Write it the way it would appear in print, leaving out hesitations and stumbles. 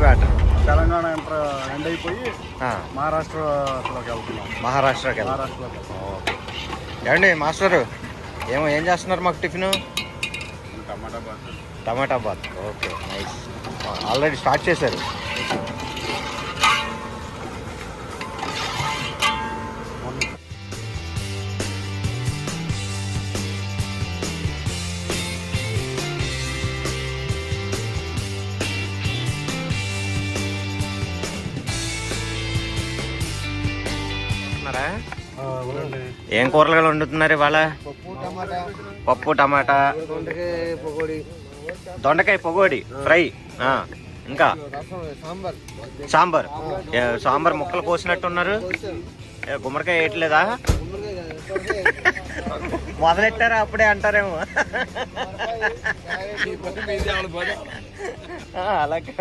Batter. Telangana end అయిపోయి మహారాష్ట్రలోకి వెళ్తున్నాం. మహారాష్ట్రకి okay. ఏమండి మాస్టరు ఏం చేస్తున్నారు మాకు tiffin? Tomato bath. Okay, nice. Already start చేశారు. ఏం కూరలు వండుతున్నారు ఇవాళ? పప్పు టమాటా, దొండకాయ పకోడీ ఫ్రై, ఇంకా సాంబార్. సాంబార్ ముక్కలు కోసినట్టున్నారు. గుమ్మడికాయ వేయట్లేదా? మొదలెట్టారా అప్పుడే అంటారేమో. అలాగే